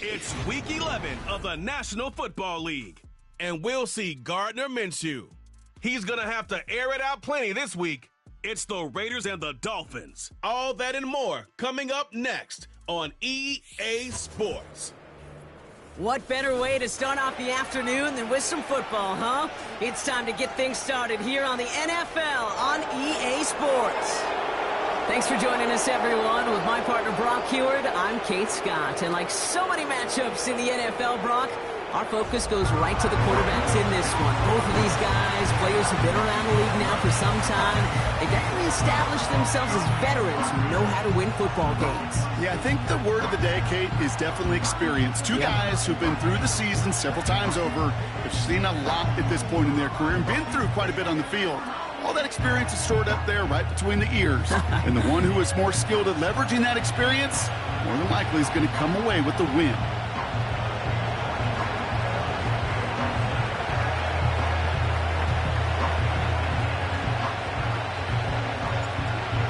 It's Week 11 of the National Football League, and we'll see Gardner Minshew. He's going to have to air it out plenty this week. It's the Raiders and the Dolphins. All that and more coming up next on EA Sports. What better way to start off the afternoon than with some football, huh? It's time to get things started here on the NFL on EA Sports. Thanks for joining us, everyone. With my partner, Brock Heward, I'm Kate Scott. And like so many matchups in the NFL, Brock, our focus goes right to the quarterbacks in this one. Both of these guys, players who've been around the league now for some time, they've definitely established themselves as veterans who know how to win football games. Yeah, I think the word of the day, Kate, is definitely experience. Two guys who've been through the season several times over, have seen a lot at this point in their career, and been through quite a bit on the field. All that experience is stored up there right between the ears. And the one who is more skilled at leveraging that experience, more than likely is going to come away with the win.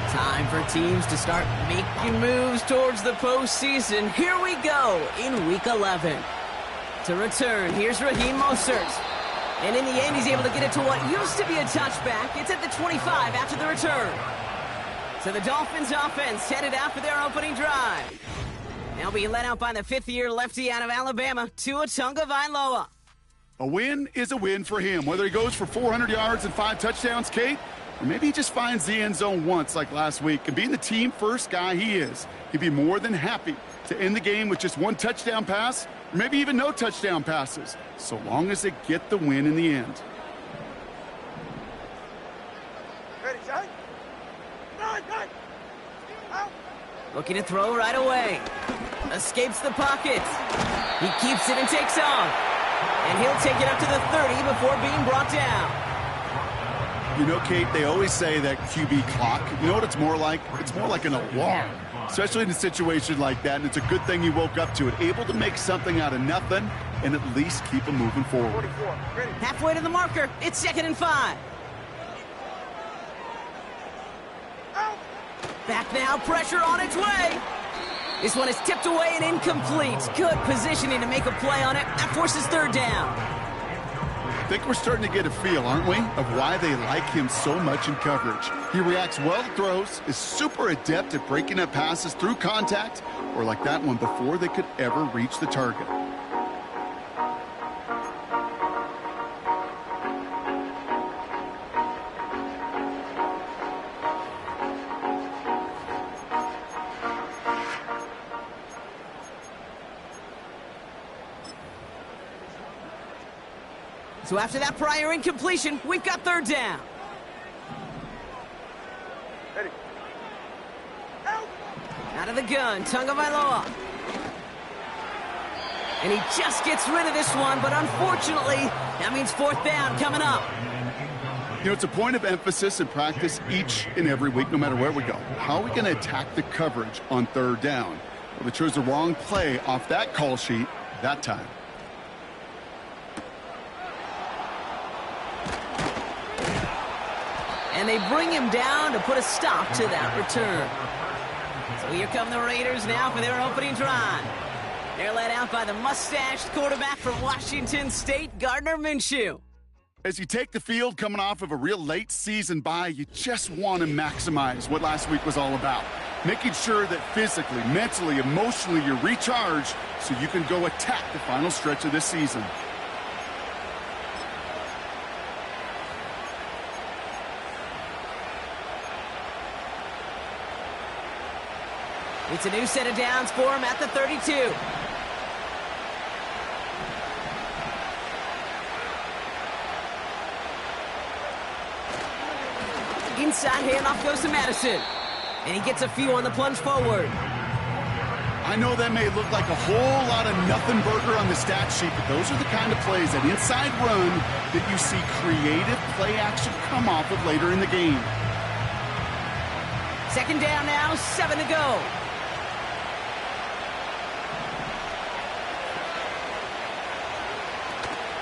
Time for teams to start making moves towards the postseason. Here we go in Week 11. To return, here's Raheem Mostert. And in the end, he's able to get it to what used to be a touchback. It's at the 25 after the return. So the Dolphins offense headed out for their opening drive. They'll be led out by the fifth-year lefty out of Alabama, Tua Tagovailoa. A win is a win for him, whether he goes for 400 yards and 5 touchdowns, Kate, or maybe he just finds the end zone once like last week. And being the team-first guy he is, he'd be more than happy to end the game with just 1 touchdown pass, or maybe even no touchdown passes, so long as they get the win in the end. Ready, Jay? Looking to throw right away. Escapes the pocket. He keeps it and takes off. And he'll take it up to the 30 before being brought down. You know, Kate, they always say that QB clock, you know what it's more like? It's more like an alarm, especially in a situation like that, and it's a good thing he woke up to it, able to make something out of nothing and at least keep him moving forward. Halfway to the marker, it's 2nd and 5. Back now, pressure on its way. This one is tipped away and incomplete. Good positioning to make a play on it. That forces 3rd down. I think we're starting to get a feel, aren't we, of why they like him so much in coverage. He reacts well to throws, is super adept at breaking up passes through contact, or like that one before they could ever reach the target. So after that prior incompletion, we've got 3rd down. Ready. Out of the gun, Tagovailoa. And he just gets rid of this one, but unfortunately, that means 4th down coming up. You know, it's a point of emphasis in practice each and every week, no matter where we go. How are we going to attack the coverage on 3rd down? Well, they chose the wrong play off that call sheet that time. And they bring him down to put a stop to that return. So here come the Raiders now for their opening drive. They're led out by the mustached quarterback from Washington State, Gardner Minshew. As you take the field coming off of a real late season bye, you just want to maximize what last week was all about. Making sure that physically, mentally, emotionally, you're recharged so you can go attack the final stretch of this season. It's a new set of downs for him at the 32. Inside handoff goes to Madison. And he gets a few on the plunge forward. I know that may look like a whole lot of nothing burger on the stat sheet, but those are the kind of plays, that inside run, that you see creative play action come off of later in the game. Second down now, 7 to go.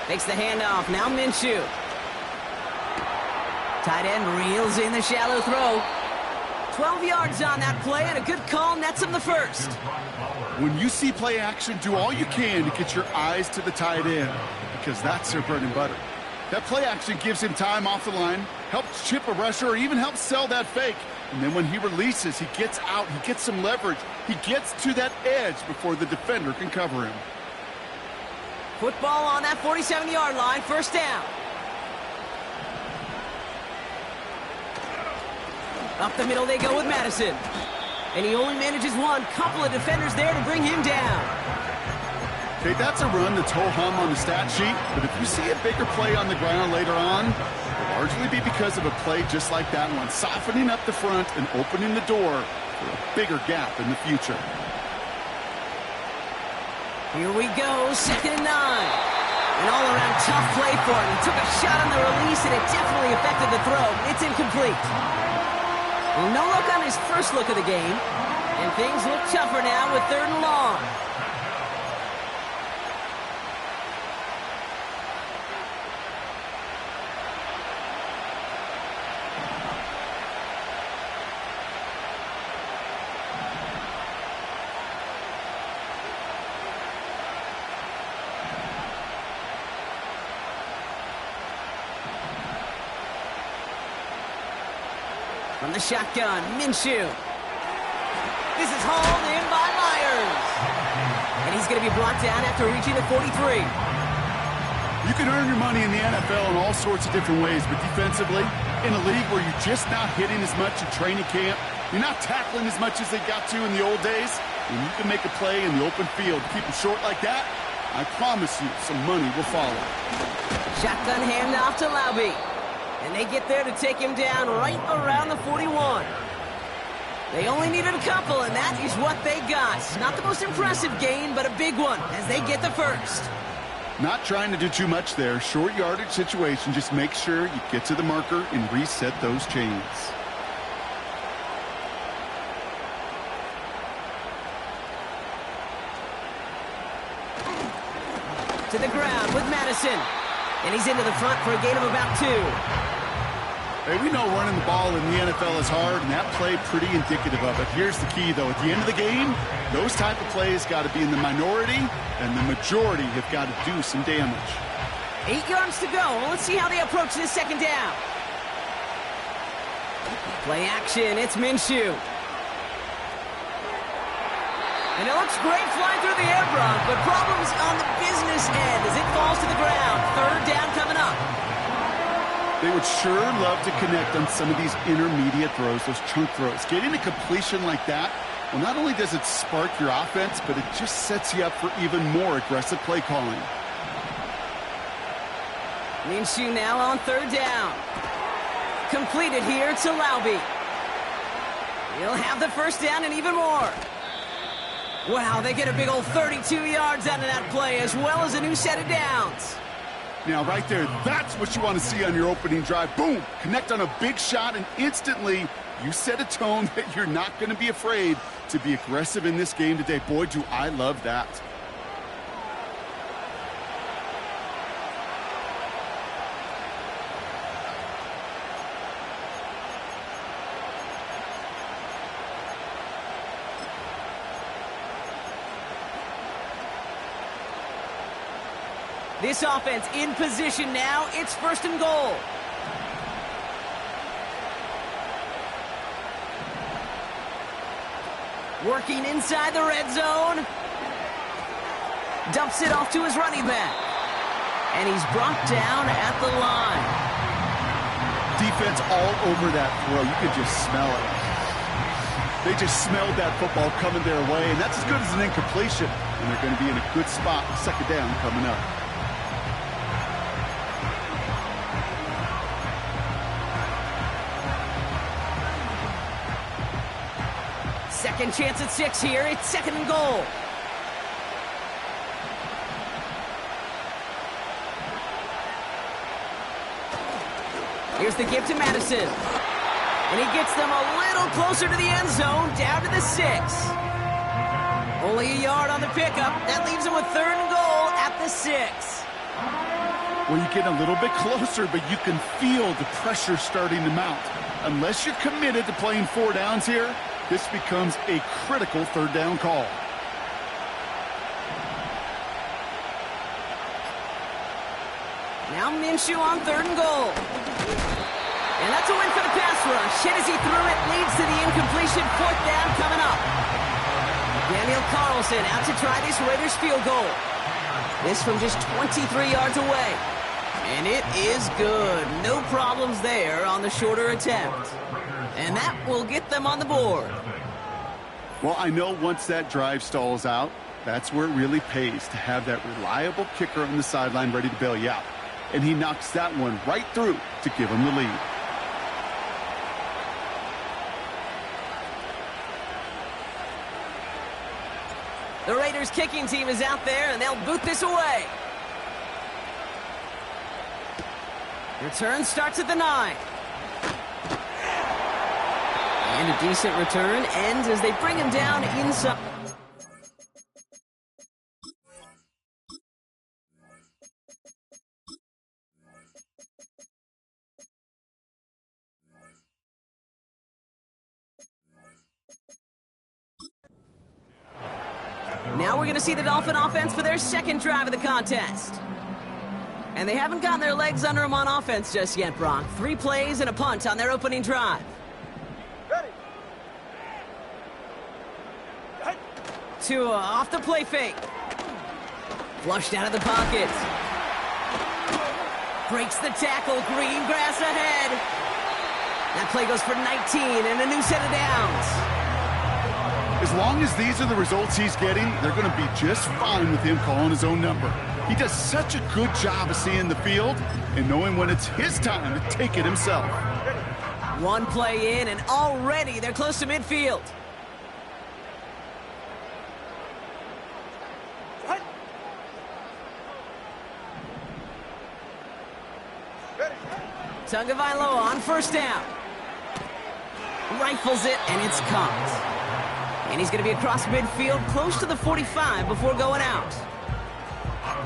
Makes the handoff, now Minshew. Tight end reels in the shallow throw. 12 yards on that play, and a good call nets him the first. When you see play action, do all you can to get your eyes to the tight end, because that's their bread and butter. That play action gives him time off the line, helps chip a rusher, or even helps sell that fake. And then when he releases, he gets out, he gets some leverage. He gets to that edge before the defender can cover him. Football on that 47-yard line, first down. Up the middle they go with Madison. And he only manages one. Couple of defenders there to bring him down. Okay, that's a run that's ho-hum on the stat sheet, but if you see a bigger play on the ground later on, it'll largely be because of a play just like that one, softening up the front and opening the door for a bigger gap in the future. Here we go, 2nd and 9. An all-around tough play for him. He took a shot on the release, and it definitely affected the throw. It's incomplete. Well, no look on his first look of the game, and things look tougher now with 3rd and long. From the shotgun, Minshew. This is hauled in by Myers. And he's going to be brought down after reaching the 43. You can earn your money in the NFL in all sorts of different ways, but defensively, in a league where you're just not hitting as much in training camp, you're not tackling as much as they got to in the old days, and you can make a play in the open field, keep them short like that, I promise you some money will follow. Shotgun handoff to Laube. And they get there to take him down right around the 41. They only needed a couple, and that is what they got. Not the most impressive gain, but a big one as they get the first. Not trying to do too much there. Short yardage situation. Just make sure you get to the marker and reset those chains. To the ground with Madison. And he's into the front for a gain of about 2. Hey, we know running the ball in the NFL is hard, and that play pretty indicative of it. Here's the key, though. At the end of the game, those type of plays got to be in the minority, and the majority have got to do some damage. 8 yards to go. Well, let's see how they approach this 2nd down. Play action. It's Minshew. And it looks great flying through the air, Brock, but problems on the business end as it falls to the ground. 3rd down coming up. They would sure love to connect on some of these intermediate throws, those chunk throws. Getting a completion like that, well, not only does it spark your offense, but it just sets you up for even more aggressive play calling. Minshew now on 3rd down. Completed here to Laube. He'll have the first down and even more. Wow, they get a big old 32 yards out of that play, as well as a new set of downs. Now, right there, that's what you want to see on your opening drive. Boom! Connect on a big shot, and instantly you set a tone that you're not going to be afraid to be aggressive in this game today. Boy, do I love that. This offense in position now. It's 1st and goal. Working inside the red zone. Dumps it off to his running back. And he's brought down at the line. Defense all over that throw. You could just smell it. They just smelled that football coming their way, and that's as good as an incompletion. And they're going to be in a good spot. 2nd down coming up. Second chance at 6 here. It's 2nd and goal. Here's the give to Madison. And he gets them a little closer to the end zone, down to the 6. Only a yard on the pickup. That leaves him with 3rd and goal at the 6. Well, you get a little bit closer, but you can feel the pressure starting to mount. Unless you're committed to playing 4 downs here, this becomes a critical 3rd down call. Now Minshew on 3rd and goal. And that's a win for the pass rush. Hit as he threw it, leads to the incompletion. 4th down coming up. Daniel Carlson out to try this Raiders field goal. This from just 23 yards away. And it is good. No problems there on the shorter attempt. And that will get them on the board. Well, I know once that drive stalls out, that's where it really pays to have that reliable kicker on the sideline ready to bail you out. And he knocks that one right through to give him the lead. The Raiders kicking team is out there, and they'll boot this away. Return starts at the 9. And a decent return ends as they bring him down inside. Now we're going to see the Dolphin offense for their 2nd drive of the contest. And they haven't gotten their legs under them on offense just yet, Brock. 3 plays and a punt on their opening drive. Ready. Tua off the play fake. Flushed out of the pocket. Breaks the tackle. Green grass ahead. That play goes for 19 and a new set of downs. As long as these are the results he's getting, they're going to be just fine with him calling his own number. He does such a good job of seeing the field and knowing when it's his time to take it himself. 1 play in, and already they're close to midfield. Tagovailoa on 1st down. Rifles it, and it's caught. And he's going to be across midfield, close to the 45 before going out.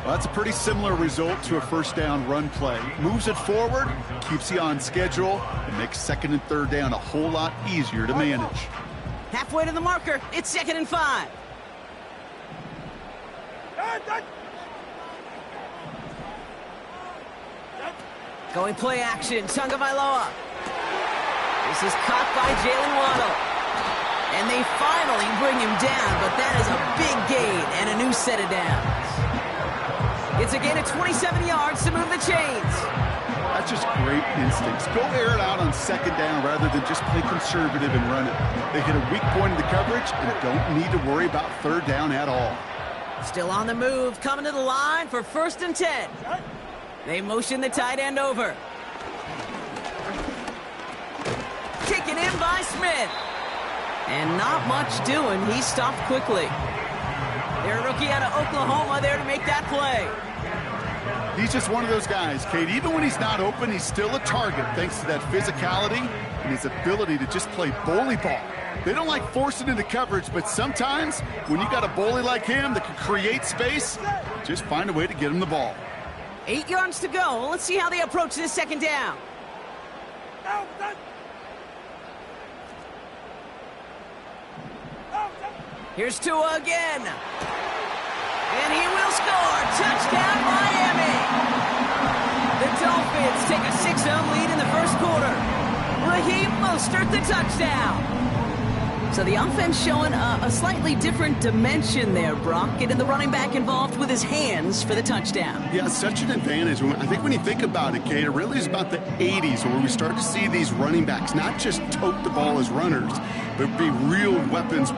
Well, that's a pretty similar result to a 1st down run play. Moves it forward, keeps you on schedule, and makes 2nd and 3rd down a whole lot easier to manage. Halfway to the marker, it's 2nd and 5. Going play action, Tagovailoa. This is caught by Jalen Waddle. And they finally bring him down, but that is a big gain and a new set of downs. It's a gain of 27 yards to move the chains. That's just great instincts. Go air it out on 2nd down rather than just play conservative and run it. They hit a weak point in the coverage and don't need to worry about 3rd down at all. Still on the move, coming to the line for 1st and 10. They motion the tight end over. Taken in by Smith. And not much doing. He stopped quickly. Their rookie out of Oklahoma there to make that play. He's just one of those guys, Kate. Even when he's not open, he's still a target thanks to that physicality and his ability to just play bully ball. They don't like forcing into coverage, but sometimes when you got a bully like him that can create space, just find a way to get him the ball. 8 yards to go. Let's see how they approach this 2nd down. Here's Tua again. And he will score. Touchdown, Miami. The Dolphins take a 6-0 lead in the 1st quarter. Raheem Mostert, the touchdown. So the offense showing a slightly different dimension there, Brock. Getting the running back involved with his hands for the touchdown. Yeah, such an advantage. I think when you think about it, Kate, it really is about the 80s where we start to see these running backs not just tote the ball as runners, but be real weapons.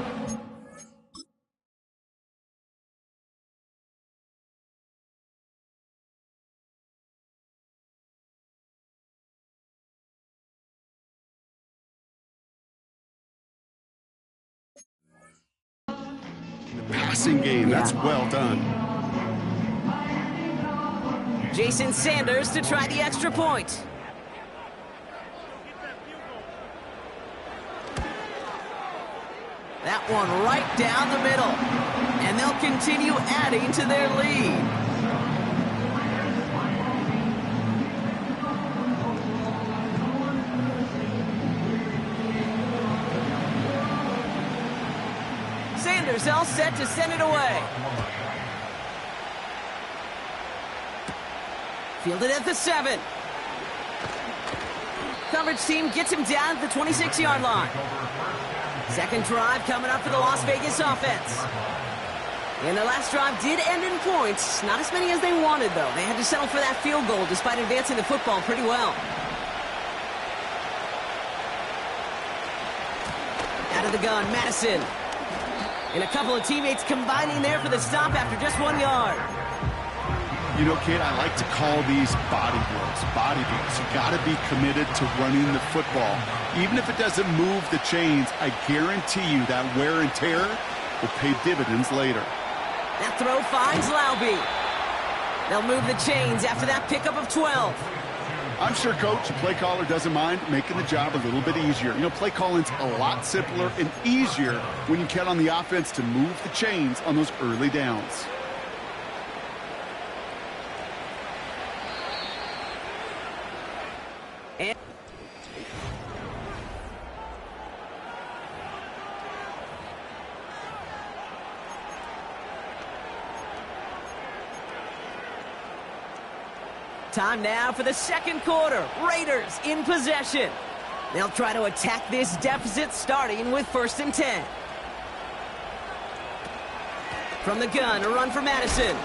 Passing game, that's well done. Jason Sanders to try the extra point. one right down the middle. And they'll continue adding to their lead. Sanders all set to send it away. Fielded at the 7. Coverage team gets him down at the 26-yard line. Second drive coming up for the Las Vegas offense. And their last drive did end in points. Not as many as they wanted, though. They had to settle for that field goal despite advancing the football pretty well. Out of the gun, Madison. And a couple of teammates combining there for the stop after just 1 yard. You know, kid, I like to call these body blows. Body blows. You got to be committed to running the football. Even if it doesn't move the chains, I guarantee you that wear and tear will pay dividends later. That throw finds Laube. They'll move the chains after that pickup of 12. I'm sure coach, play caller doesn't mind making the job a little bit easier. You know, play calling's a lot simpler and easier when you count on the offense to move the chains on those early downs. Time now for the second quarter. Raiders in possession. They'll try to attack this deficit starting with 1st and 10. From the gun, a run for Madison.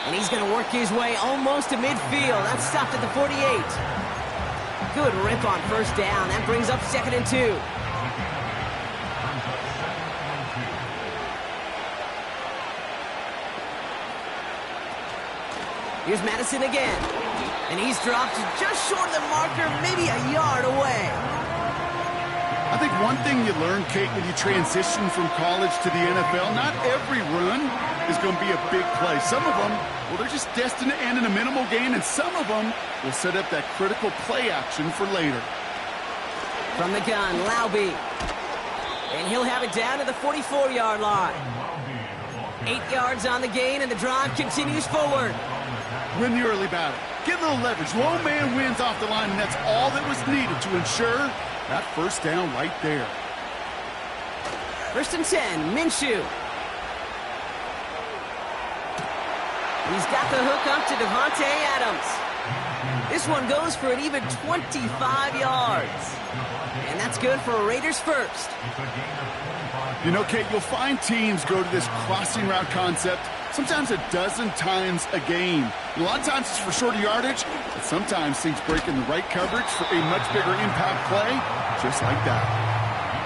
And he's going to work his way almost to midfield. That's stopped at the 48. Good rip on 1st down. That brings up 2nd and 2. Here's Madison again. And he's dropped just short of the marker, maybe a yard away. I think one thing you learn, Kate, when you transition from college to the NFL, not every run is going to be a big play. Some of them, well, they're just destined to end in a minimal gain, and some of them will set up that critical play action for later. From the gun, Laube. And he'll have it down to the 44-yard line. 8 yards on the gain, and the drive continues forward. Win the early battle. Get a little leverage. Low man wins off the line, and that's all that was needed to ensure that 1st down right there. 1st and 10, Minshew. He's got the hook up to Davante Adams. This one goes for an even 25 yards. And that's good for a Raiders 1st. You know, Kate, you'll find teams go to this crossing route concept sometimes a dozen times a game. A lot of times it's for shorter yardage, but sometimes things break in the right coverage for a much bigger impact play, just like that.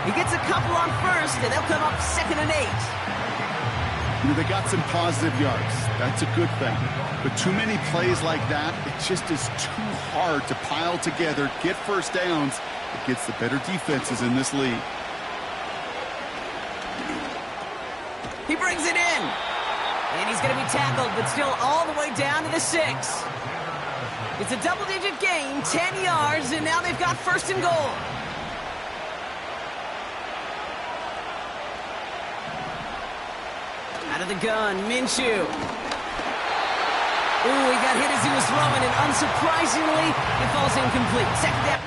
He gets a couple on 1st, and they'll come up 2nd and 8. You know, they got some positive yards. That's a good thing. But too many plays like that, it just is too hard to pile together, get 1st downs against the better defenses in this league. He brings it in. And he's going to be tackled, but still all the way down to the 6. It's a double-digit gain, 10 yards, and now they've got 1st and goal. Out of the gun, Minshew. Ooh, he got hit as he was throwing, and unsurprisingly, it falls incomplete. 2nd down.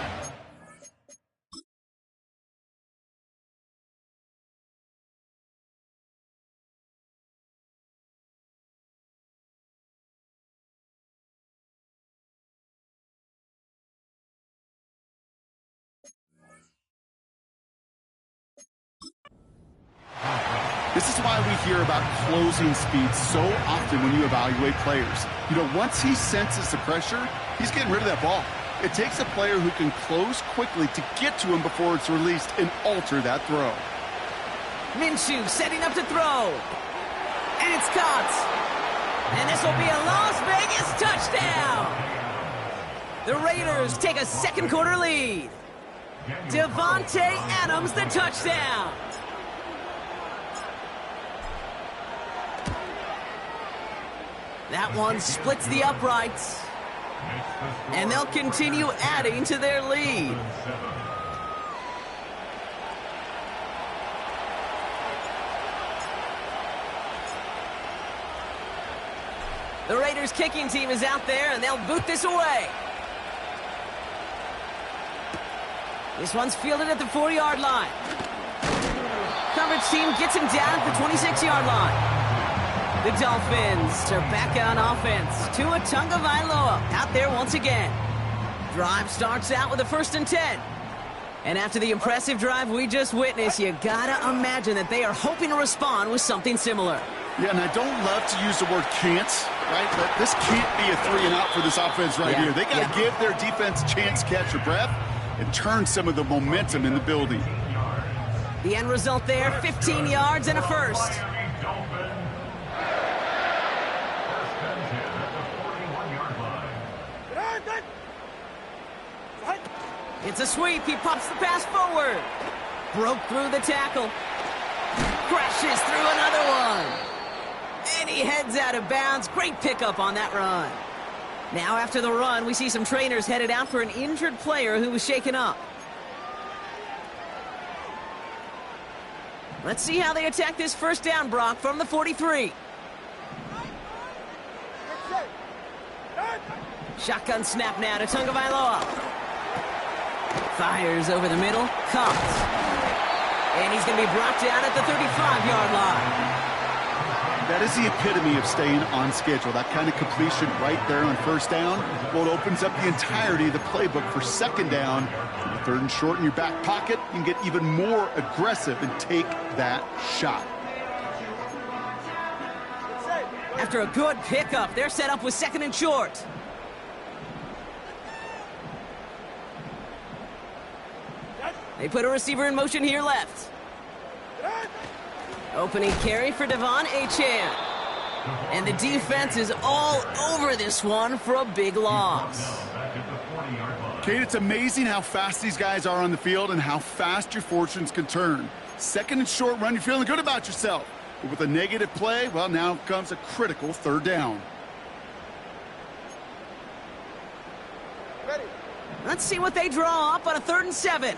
This is why we hear about closing speed so often when you evaluate players. You know, once he senses the pressure, he's getting rid of that ball. It takes a player who can close quickly to get to him before it's released and alter that throw. Minshew setting up to throw. And it's caught. And this will be a Las Vegas touchdown. The Raiders take a second quarter lead. Davante Adams, the touchdown. That one splits the uprights. And they'll continue adding to their lead. The Raiders kicking team is out there, and they'll boot this away. This one's fielded at the 4-yard line. Coverage team gets him down at the 26-yard line. The Dolphins are back on offense. Tua Tagovailoa out there once again. Drive starts out with a 1st and 10. And after the impressive drive we just witnessed, you gotta imagine that they are hoping to respond with something similar. Yeah, and I don't love to use the word can't, right? But this can't be a 3-and-out for this offense right here. They got to give their defense a chance to catch their breath and turn some of the momentum in the building. The end result there, 15 yards and a 1st. It's a sweep. He pops the pass forward. Broke through the tackle. Crashes through another one. And he heads out of bounds. Great pickup on that run. Now after the run, we see some trainers headed out for an injured player who was shaken up. Let's see how they attack this 1st down, Brock, from the 43. Shotgun snap now to Tagovailoa. Fires over the middle, caught. And he's going to be brought down at the 35-yard line. That is the epitome of staying on schedule. That kind of completion right there on 1st down. Well, it opens up the entirety of the playbook for 2nd down. 3rd and short in your back pocket, you can get even more aggressive and take that shot. After a good pickup, they're set up with 2nd and short. They put a receiver in motion here left. Opening carry for Devon Achane. And the defense is all over this one for a big loss. Kate, it's amazing how fast these guys are on the field and how fast your fortunes can turn. 2nd and short run, you're feeling good about yourself. But with a negative play, well, now comes a critical 3rd down. Ready. Let's see what they draw up on a 3rd and 7.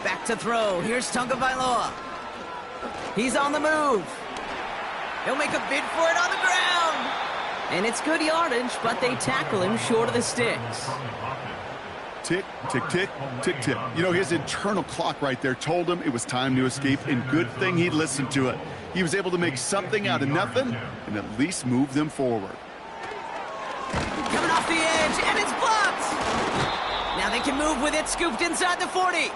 Back to throw. Here's Tagovailoa. He's on the move. He'll make a bid for it on the ground. And it's good yardage, but they tackle him short of the sticks. Tick, tick, tick, tick, tick. You know, his internal clock right there told him it was time to escape, and good thing he listened to it. He was able to make something out of nothing and at least move them forward. Coming off the edge, and it's blocked. Now they can move with it, scooped inside the 40.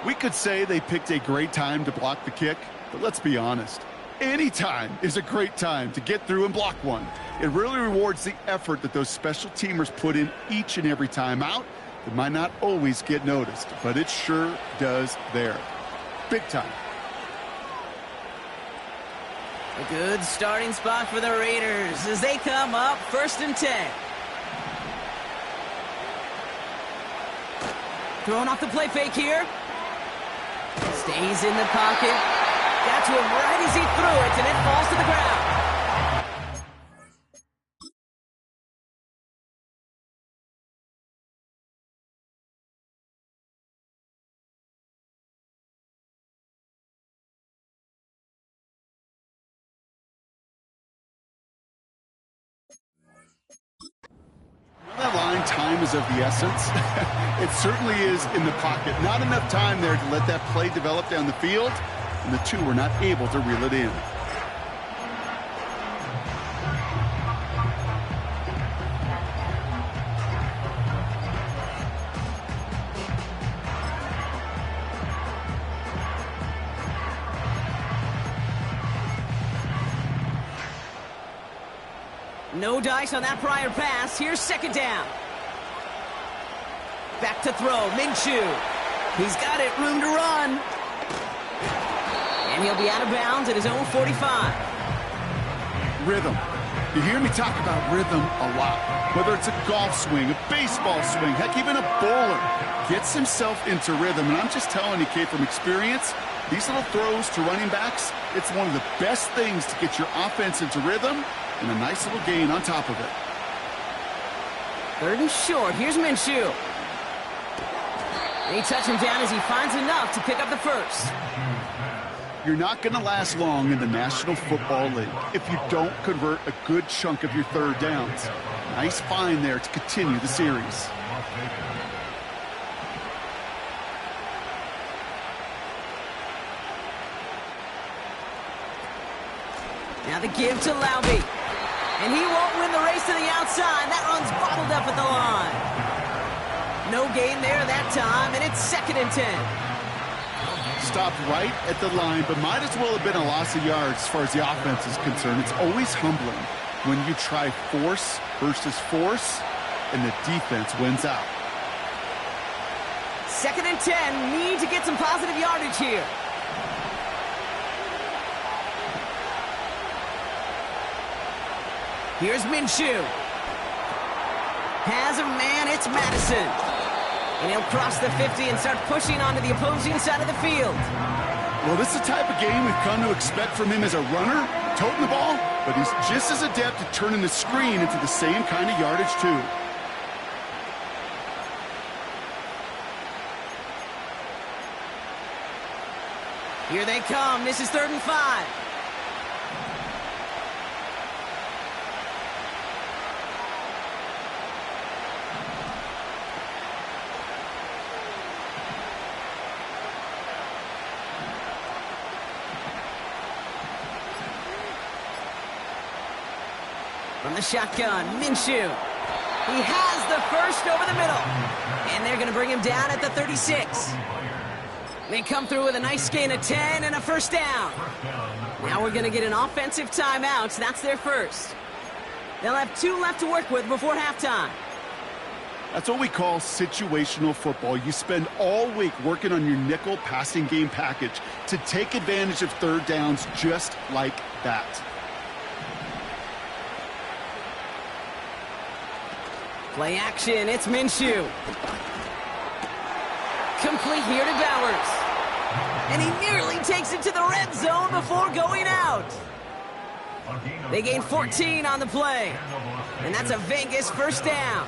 We could say they picked a great time to block the kick, but let's be honest. Any time is a great time to get through and block one. It really rewards the effort that those special teamers put in each and every time out. It might not always get noticed, but it sure does there. Big time. A good starting spot for the Raiders as they come up 1st and 10. Throwing off the play fake here. Stays in the pocket. Got to him right as he threw it, and it falls to the ground. That line, time is of the essence. It certainly is in the pocket. Not enough time there to let that play develop down the field, and the two were not able to reel it in. No dice on that prior pass. Here's 2nd down. Back to throw. Minshew. He's got it. Room to run. And he'll be out of bounds at his own 45. Rhythm. You hear me talk about rhythm a lot. Whether it's a golf swing, a baseball swing, heck, even a bowler gets himself into rhythm. And I'm just telling you, Kate, from experience, these little throws to running backs, it's one of the best things to get your offense into rhythm and a nice little gain on top of it. 3rd and short. Here's Minshew. They touch him down as he finds enough to pick up the 1st. You're not going to last long in the National Football League if you don't convert a good chunk of your third downs. Nice find there to continue the series. Now the give to Laube. And he won't win the race to the outside. That run's bottled up at the line. No gain there that time, and it's 2nd and 10. Stopped right at the line, but might as well have been a loss of yards as far as the offense is concerned. It's always humbling when you try force versus force, and the defense wins out. 2nd and 10. Need to get some positive yardage here. Here's Minshew. Has a man, it's Madison. And he'll cross the 50 and start pushing onto the opposing side of the field. Well, this is the type of game we've come to expect from him as a runner, toting the ball, but he's just as adept at turning the screen into the same kind of yardage, too. Here they come. This is 3rd and 5. From the shotgun, Minshew. He has the first over the middle. And they're going to bring him down at the 36. They come through with a nice gain of 10 and a first down. Now we're going to get an offensive timeout. That's their first. They'll have 2 left to work with before halftime. That's what we call situational football. You spend all week working on your nickel passing game package to take advantage of third downs just like that. Play action, it's Minshew. Complete here to Bowers. And he nearly takes it to the red zone before going out. They gain 14 on the play. And that's a Vegas first down.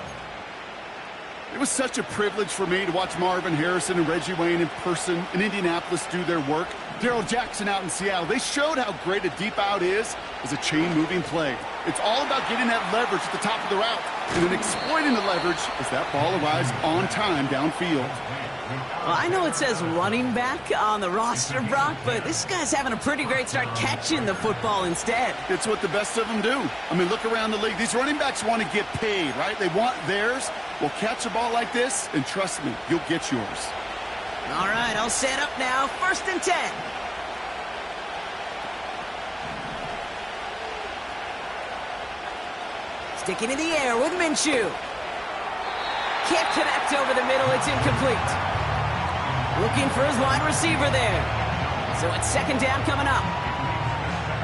It was such a privilege for me to watch Marvin Harrison and Reggie Wayne in person in Indianapolis do their work. Darrell Jackson out in Seattle. They showed how great a deep out is as a chain-moving play. It's all about getting that leverage at the top of the route and then exploiting the leverage as that ball arrives on time downfield. Well, I know it says running back on the roster, Brock, but this guy's having a pretty great start catching the football instead. It's what the best of them do. I mean, look around the league. These running backs want to get paid, right? They want theirs. Well, catch a ball like this, and trust me, you'll get yours. All right, I'll set up now. 1st and 10. Sticking in the air with Minshew. Can't connect over the middle. It's incomplete. Looking for his wide receiver there. So it's 2nd down coming up.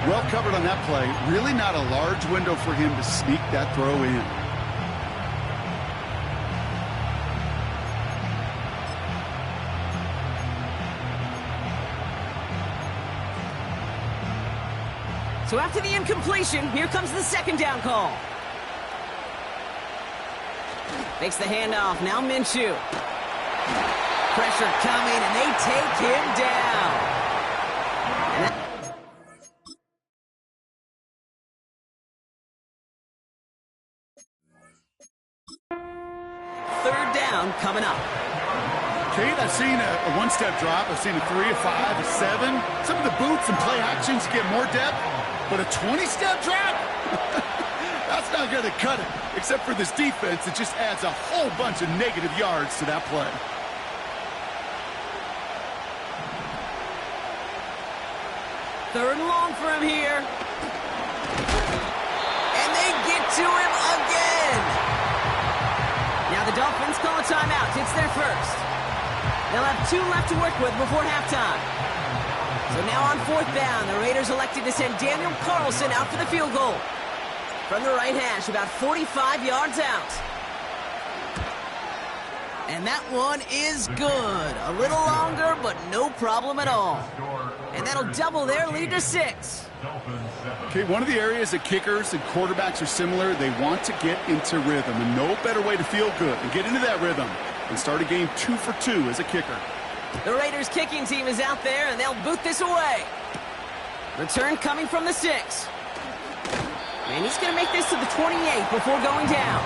Well covered on that play. Really not a large window for him to sneak that throw in. So after the incompletion, here comes the 2nd down call. Makes the handoff. Now Minshew. Pressure coming, and they take him down. Third down coming up. Kate, I've seen a one-step drop. I've seen a 3, a 5, a 7. Some of the boots and play actions get more depth, but a 20-step drop? That's not going to cut it. Except for this defense, it just adds a whole bunch of negative yards to that play. Third and long for him here. And they get to him again. Now the Dolphins call a timeout. It's their first. They'll have 2 left to work with before halftime. So now on 4th down, the Raiders elected to send Daniel Carlson out for the field goal. From the right hash, about 45 yards out. And that one is good. A little longer, but no problem at all. And that'll double their lead to 6. Okay, one of the areas that kickers and quarterbacks are similar, they want to get into rhythm. And no better way to feel good and get into that rhythm than start a game 2 for 2 as a kicker. The Raiders kicking team is out there, and they'll boot this away. Return coming from the 6. And he's going to make this to the 28 before going down.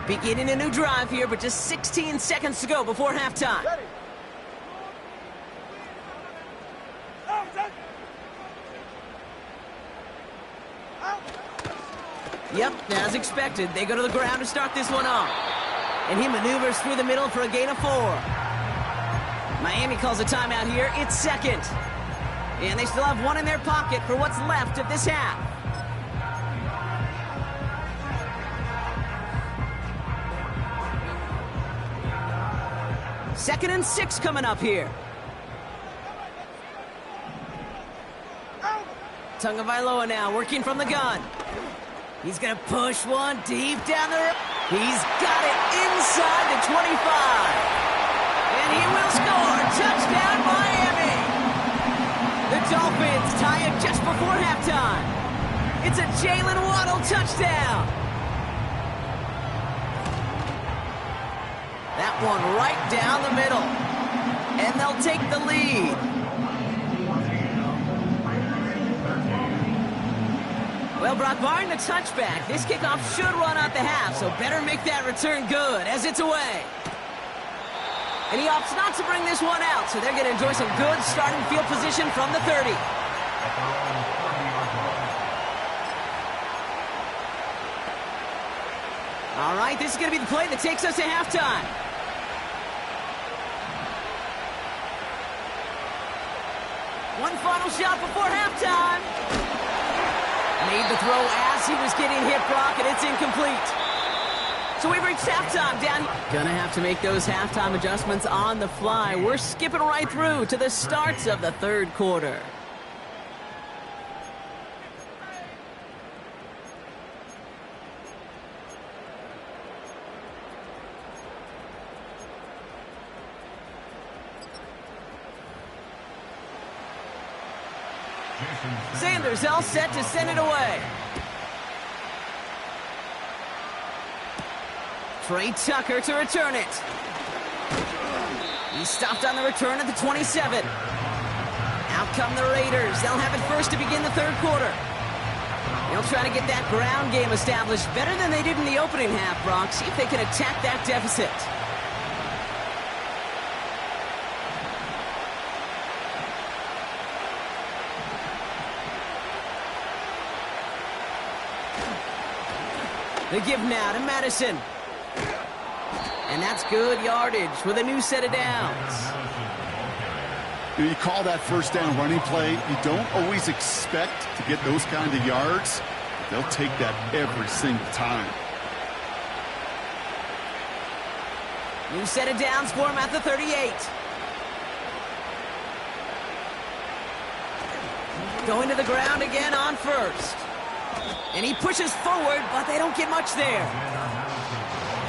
Beginning a new drive here, but just 16 seconds to go before halftime. Ready. Yep, as expected, they go to the ground to start this one off. And he maneuvers through the middle for a gain of 4. Miami calls a timeout here. It's second. And they still have one in their pocket for what's left of this half. Second and 6 coming up here. Tagovailoa now working from the gun. He's going to push one deep down the road. He's got it inside the 25. And he will score. Touchdown, Miami. The Dolphins tie it just before halftime. It's a Jalen Waddle touchdown. That one right down the middle. And they'll take the lead. Well, Brock, barring the touchback, this kickoff should run out the half, so better make that return good as it's away. And he opts not to bring this one out, so they're going to enjoy some good starting field position from the 30. All right, this is going to be the play that takes us to halftime. One final shot before halftime. Made the throw as he was getting hit, Brock, and it's incomplete. So we've reached halftime down. Gonna have to make those halftime adjustments on the fly. We're skipping right through to the starts of the third quarter. Sanders all set to send it away. Trey Tucker to return it. He stopped on the return at the 27. Out come the Raiders. They'll have it first to begin the third quarter. They'll try to get that ground game established better than they did in the opening half, Brock. See if they can attack that deficit. They give now to Madison. And that's good yardage with a new set of downs. You call that first down running play. You don't always expect to get those kind of yards. They'll take that every single time. New set of downs for him at the 38. Going to the ground again on first. And he pushes forward, but they don't get much there.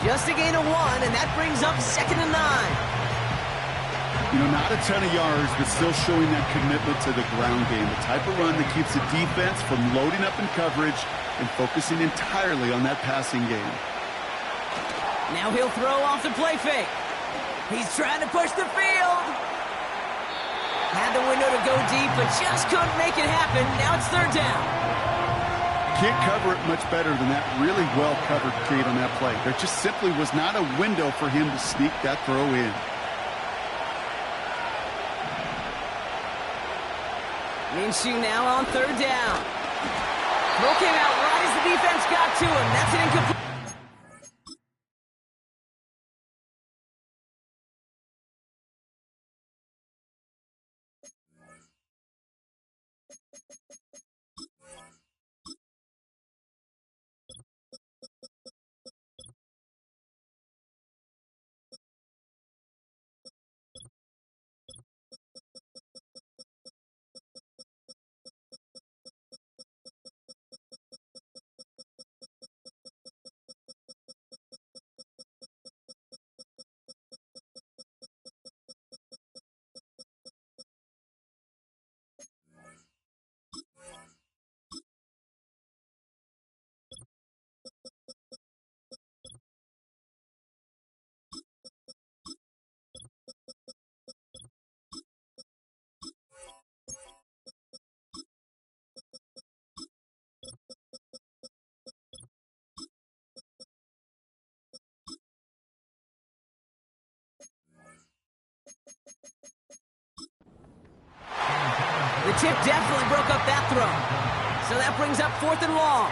Just a gain of 1, and that brings up 2nd and 9. You know, not a ton of yards, but still showing that commitment to the ground game. The type of run that keeps the defense from loading up in coverage and focusing entirely on that passing game. Now he'll throw off the play fake. He's trying to push the field. Had the window to go deep, but just couldn't make it happen. Now it's 3rd down. Can't cover it much better than that really well-covered Kate on that play. There just simply was not a window for him to sneak that throw in. Minshew now on 3rd down. Throw came out right as the defense got to him. That's an incomplete. stop that throw. So that brings up 4th and long.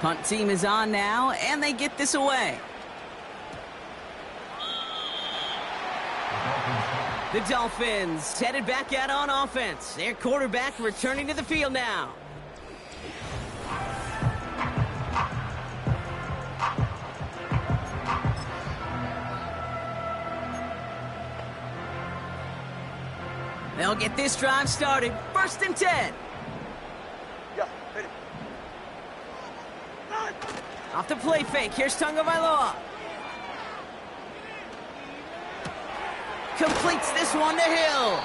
Punt team is on now, and they get this away. The Dolphins headed back out on offense. Their quarterback returning to the field now. They'll get this drive started. 1st and 10. Yeah, ready. Off the play fake. Here's Tagovailoa. Completes this one to Hill.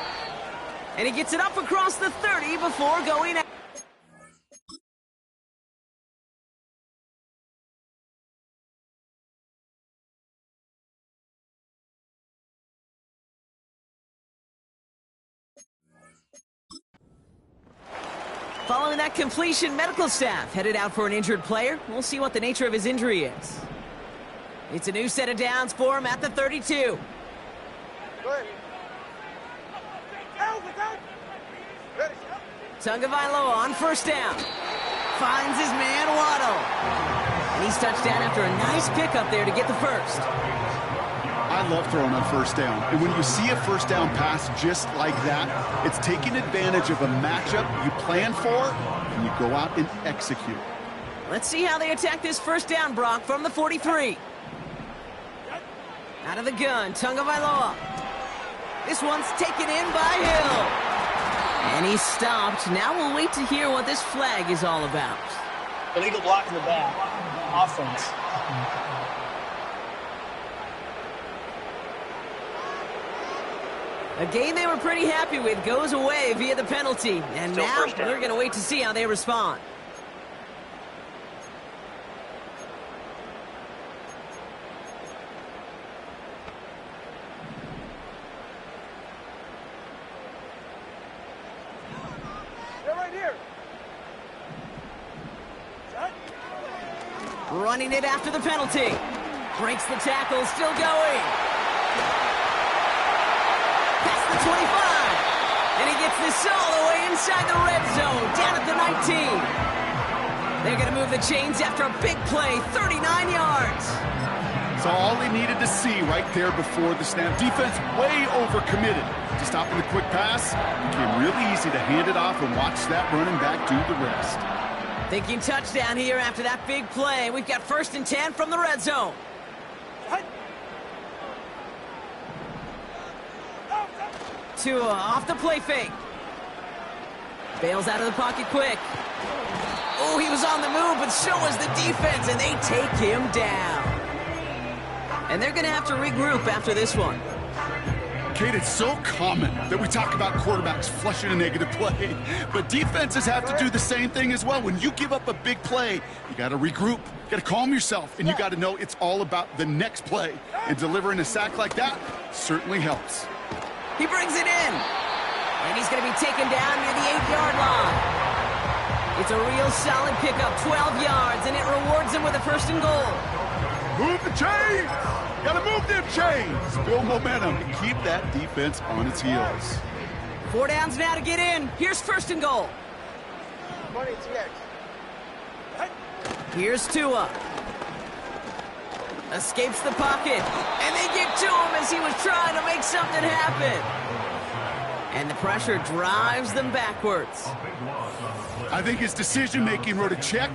And he gets it up across the 30 before going out. Following that completion, medical staff headed out for an injured player. We'll see what the nature of his injury is. It's a new set of downs for him at the 32. Go ahead. Ready. Tagovailoa on 1st down. Finds his man Waddle. And he's touched down after a nice pickup there to get the first. I love throwing on 1st down. And when you see a 1st down pass just like that, it's taking advantage of a matchup you plan for, and you go out and execute. Let's see how they attack this 1st down, Brock, from the 43. Out of the gun, Tagovailoa. This one's taken in by Hill. And he's stopped. Now we'll wait to hear what this flag is all about. Illegal block in the back. Offense. A game they were pretty happy with goes away via the penalty. And Still now first down. we're going to wait to see how they respond. They're right here. Shot. Running it after the penalty. Breaks the tackle, still going. Past the 25. And he gets this all the way inside the red zone, down at the 19. They're going to move the chains after a big play, 39 yards. So all he needed to see right there before the snap. Defense way overcommitted to stopping the quick pass. Became really easy to hand it off and watch that running back do the rest. Thinking touchdown here after that big play. We've got 1st and 10 from the red zone. Tua off the play fake. Bails out of the pocket quick. Oh, he was on the move, but so was the defense, and they take him down. And they're going to have to regroup after this one. Kate, it's so common that we talk about quarterbacks flushing a negative play, but defenses have to do the same thing as well. When you give up a big play, you got to regroup, you got to calm yourself, and you got to know it's all about the next play. And delivering a sack like that certainly helps. He brings it in, and he's going to be taken down near the 8-yard line. It's a real solid pickup, 12 yards, and it rewards him with a 1st and goal. Move the chains! Gotta move them chains! Build momentum and keep that defense on its heels. 4 downs now to get in. Here's 1st and goal. Money TX. Here's Tua. Escapes the pocket, and they get to him as he was trying to make something happen. And the pressure drives them backwards. I think his decision-making wrote a check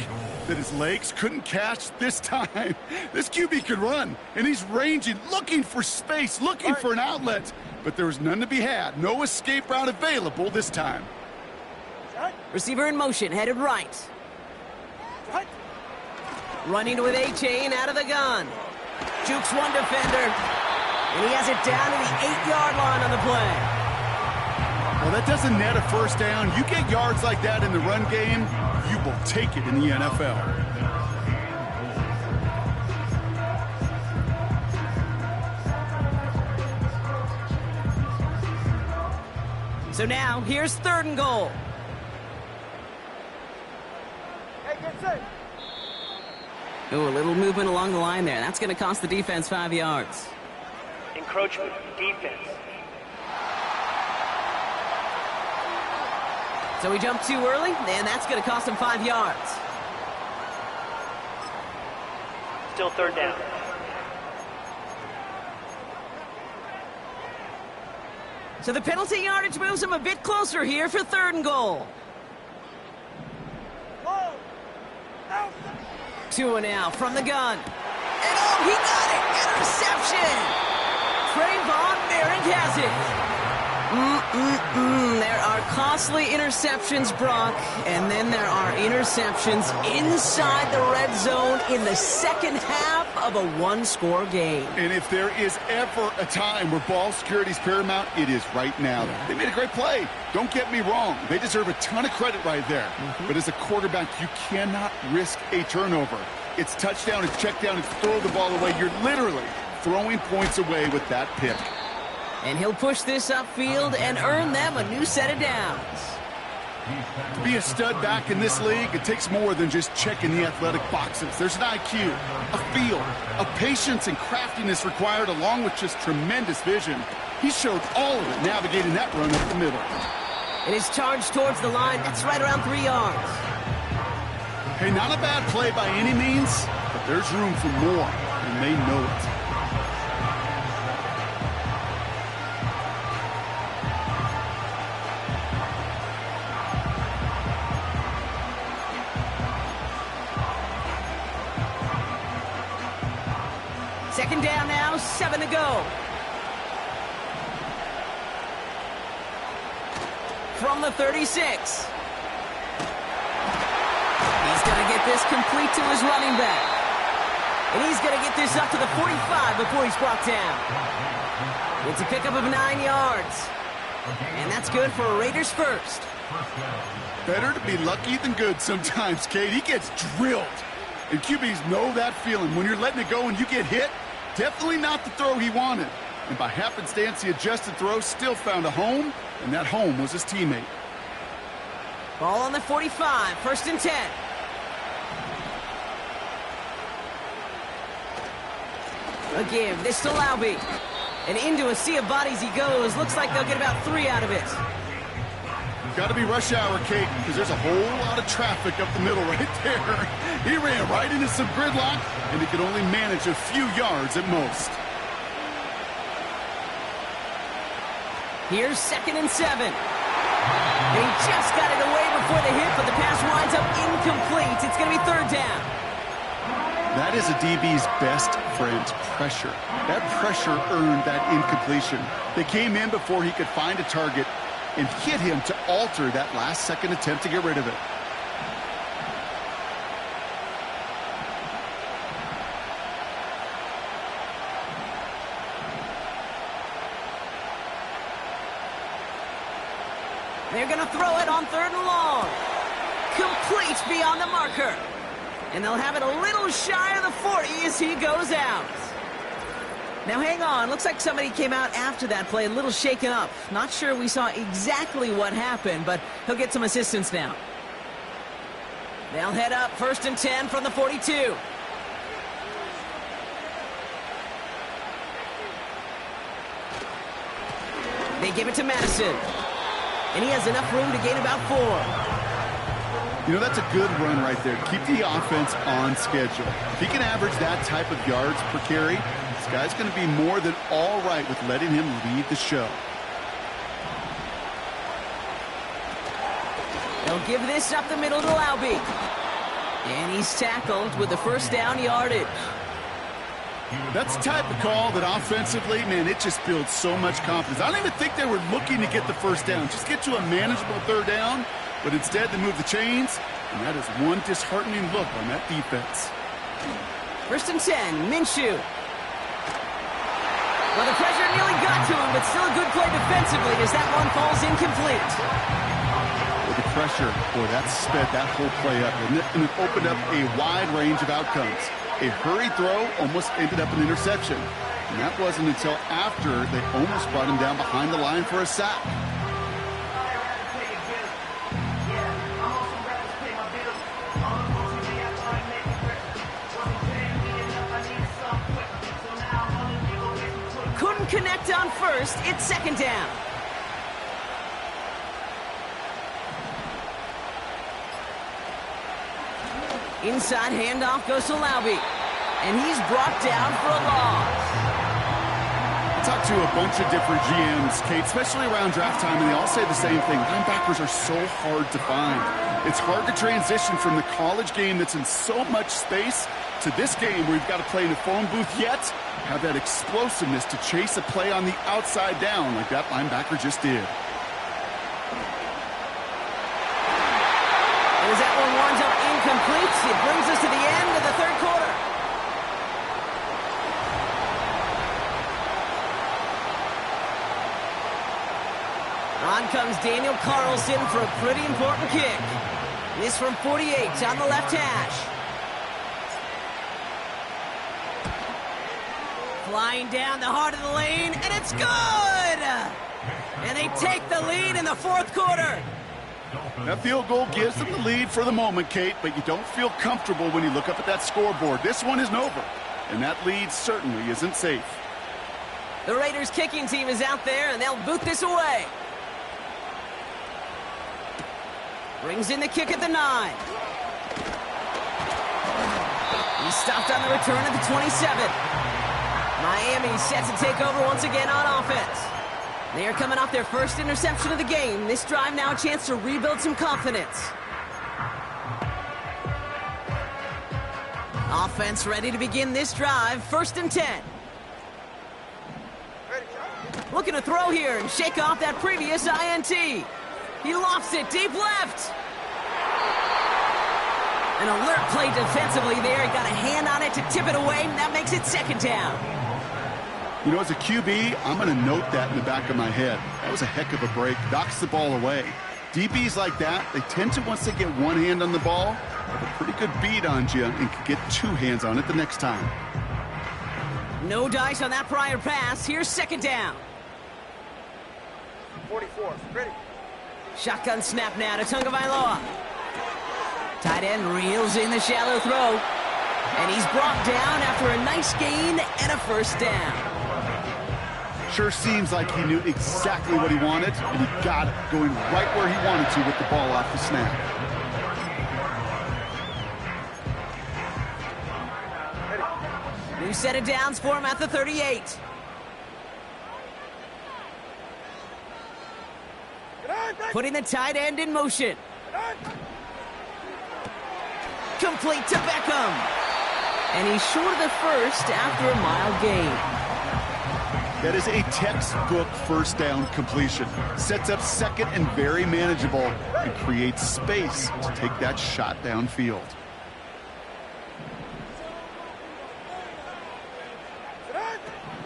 that his legs couldn't catch this time. This QB could run, and he's ranging, looking for space, looking for an outlet. But there was none to be had. No escape route available this time. Receiver in motion, headed right. Running with A-Chain out of the gun. Jukes one defender, and he has it down to the 8-yard line on the play. Well, that doesn't net a 1st down. You get yards like that in the run game, you will take it in the NFL. So now, here's 3rd and goal. Hey, get set. Oh, a little movement along the line there. That's going to cost the defense 5 yards. Encroachment. Defense. So he jumped too early, and that's going to cost him 5 yards. Still third down. So the penalty yardage moves him a bit closer here for 3rd and goal. Whoa! Out! 2 now from the gun. And oh, he got it! Interception! Trayvon Merrick has it. There are costly interceptions, Brock, and then there are interceptions inside the red zone in the second half of a one-score game. And if there is ever a time where ball security is paramount, it is right now. Yeah. They made a great play. Don't get me wrong. They deserve a ton of credit right there. But as a quarterback, you cannot risk a turnover. It's touchdown, it's check down, it's throw the ball away. You're literally throwing points away with that pick. And he'll push this upfield and earn them a new set of downs. To be a stud back in this league, it takes more than just checking the athletic boxes. There's an IQ, a feel, a patience and craftiness required along with just tremendous vision. He showed all of it navigating that run up the middle. It is charged towards the line. That's right around 3 yards. Hey, not a bad play by any means, but there's room for more, and they know it. Second down now, 7 to go. From the 36. He's going to get this complete to his running back. And he's going to get this up to the 45 before he's brought down. It's a pickup of 9 yards. And that's good for a Raiders first. Better to be lucky than good sometimes, Kate. He gets drilled. And QBs know that feeling. When you're letting it go and you get hit, definitely not the throw he wanted. And by happenstance, the adjusted throw still found a home, and that home was his teammate. Ball on the 45, 1st and 10. A give, this to Laube. And into a sea of bodies he goes. Looks like they'll get about 3 out of it. Got to be rush hour, Kate, because there's a whole lot of traffic up the middle right there. He ran right into some gridlock, and he could only manage a few yards at most. Here's 2nd and 7. And he just got it away before the hit, but the pass winds up incomplete. It's going to be 3rd down. That is a DB's best friend, pressure. That pressure earned that incompletion. They came in before he could find a target and hit him to alter that last-second attempt to get rid of it. They're going to throw it on 3rd and long. Complete beyond the marker. And they'll have it a little shy of the 40 as he goes out. Now hang on, looks like somebody came out after that play a little shaken up. Not sure we saw exactly what happened, but he'll get some assistance now. They'll head up 1st and 10 from the 42. They give it to Madison. And he has enough room to gain about 4. You know, that's a good run right there. Keep the offense on schedule. If he can average that type of yards per carry, this guy's going to be more than all right with letting him lead the show. They'll give this up the middle to Laube. And he's tackled with the 1st down yardage. That's the type of call that offensively, man, it just builds so much confidence. I don't even think they were looking to get the 1st down. Just get to a manageable 3rd down. But instead, they move the chains, and that is one disheartening look on that defense. 1st and 10, Minshew. Well, the pressure nearly got to him, but still a good play defensively as that one falls incomplete. With the pressure, boy, that sped that whole play up, and it opened up a wide range of outcomes. A hurried throw almost ended up an interception. And that wasn't until after they almost brought him down behind the line for a sack. couldn't connect on first. It's second down. Inside handoff goes to Laube. And he's brought down for a loss. Talked to a bunch of different GMs, Kate, especially around draft time, and they all say the same thing. Linebackers are so hard to find. It's hard to transition from the college game that's in so much space to this game where you've got to play in a phone booth, yet have that explosiveness to chase a play on the outside down like that linebacker just did. And as that one winds up incomplete, it brings us to the end of the third quarter. On comes Daniel Carlson for a pretty important kick. This from 48 on the left hash. Flying down the heart of the lane, and it's good! And they take the lead in the fourth quarter. That field goal gives them the lead for the moment, Kate, but you don't feel comfortable when you look up at that scoreboard. This one isn't over, and that lead certainly isn't safe. The Raiders kicking team is out there, and they'll boot this away. Brings in the kick at the 9. He's stopped on the return at the 27. Miami set to take over once again on offense. They are coming off their first interception of the game. This drive now a chance to rebuild some confidence. Offense ready to begin this drive. 1st and 10. Looking to throw here and shake off that previous INT. He lofts it deep left. An alert play defensively there. He got a hand on it to tip it away, and that makes it second down. You know, as a QB, I'm going to note that in the back of my head. That was a heck of a break. Knocks the ball away. DBs like that, they tend to, once they get one hand on the ball, have a pretty good beat on you and can get two hands on it the next time. No dice on that prior pass. Here's second down. 44, ready. Shotgun snap now to Tagovailoa. Tight end reels in the shallow throw. And he's brought down after a nice gain and a first down. Sure seems like he knew exactly what he wanted, and he got it, going right where he wanted to with the ball off the snap. New set of downs for him at the 38. Putting the tight end in motion. Complete to Beckham. And he's short of the first after a mile gain. That is a textbook first down completion. Sets up second and very manageable and creates space to take that shot downfield.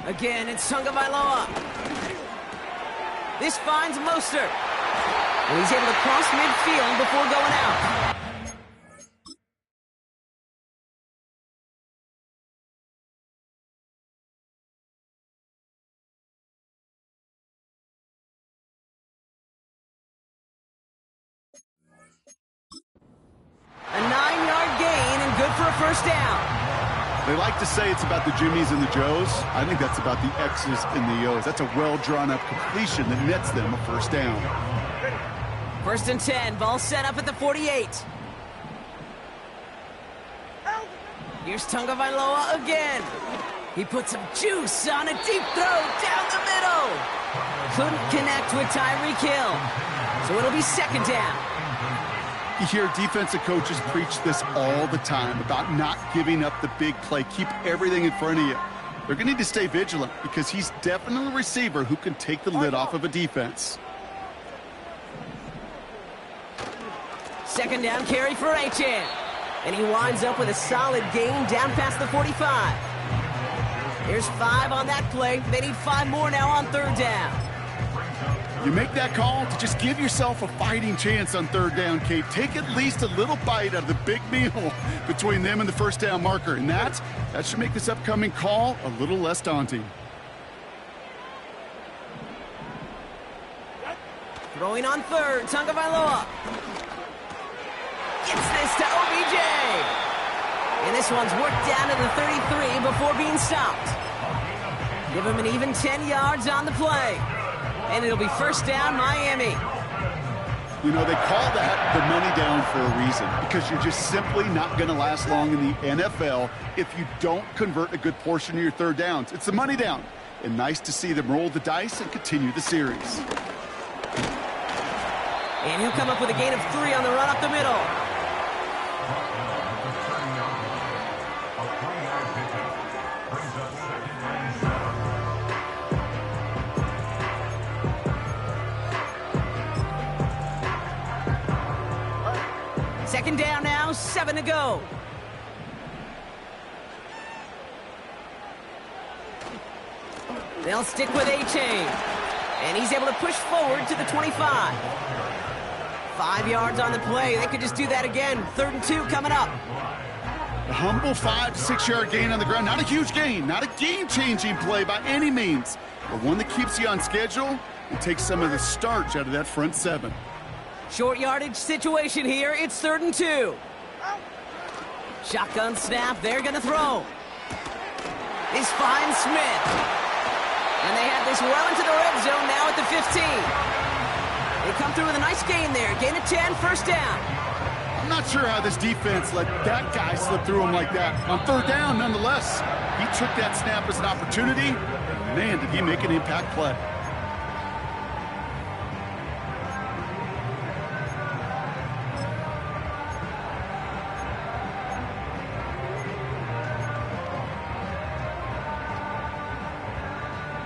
Again, it's Tagovailoa. This finds Mostert. And he's able to cross midfield before going out. A 9-yard gain and good for a first down. They like to say it's about the Jimmies and the Joes. I think that's about the X's and the O's. That's a well-drawn-up completion that nets them a first down. 1st and 10, ball set up at the 48. Here's Tagovailoa again. He puts some juice on a deep throw down the middle. Couldn't connect with Tyreek Hill. So it'll be second down. You hear defensive coaches preach this all the time about not giving up the big play. Keep everything in front of you. They're going to need to stay vigilant because he's definitely a receiver who can take the lid off of a defense. Second down carry for Achane. And he winds up with a solid gain down past the 45. There's 5 on that play. They need 5 more now on third down. You make that call to just give yourself a fighting chance on third down, Kate. Take at least a little bite out of the big meal between them and the first down marker. And that should make this upcoming call a little less daunting. Throwing on third, Tagovailoa. Gets this to OBJ. And this one's worked down to the 33 before being stopped. Give him an even 10 yards on the play. And it'll be first down, Miami. You know, they call that the money down for a reason, because you're just simply not going to last long in the NFL if you don't convert a good portion of your third downs. It's the money down. And nice to see them roll the dice and continue the series. And he'll come up with a gain of 3 on the run up the middle. Second down now, 7 to go. They'll stick with A-Chain. And he's able to push forward to the 25. 5 yards on the play. They could just do that again. 3rd and 2 coming up. A humble 5 to 6 yard gain on the ground. Not a huge gain. Not a game-changing play by any means. But one that keeps you on schedule and takes some of the starch out of that front 7. Short yardage situation here. It's 3rd and 2. Shotgun snap. They're going to throw. This finds Smith. And they have this well into the red zone now at the 15. They come through with a nice gain there. Gain of 10, first down. I'm not sure how this defense let that guy slip through him like that. On 3rd down, nonetheless, he took that snap as an opportunity. And man, did he make an impact play.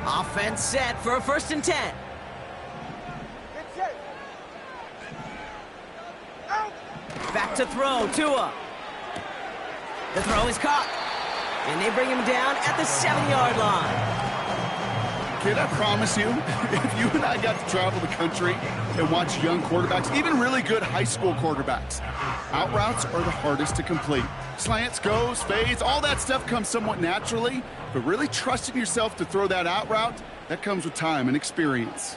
Offense set for a 1st and 10. Back to throw, Tua. The throw is caught. And they bring him down at the 7-yard line. Kid, I promise you, if you and I got to travel the country and watch young quarterbacks, even really good high school quarterbacks, out routes are the hardest to complete. Slants, goes, fades, all that stuff comes somewhat naturally, but really trusting yourself to throw that out route, that comes with time and experience.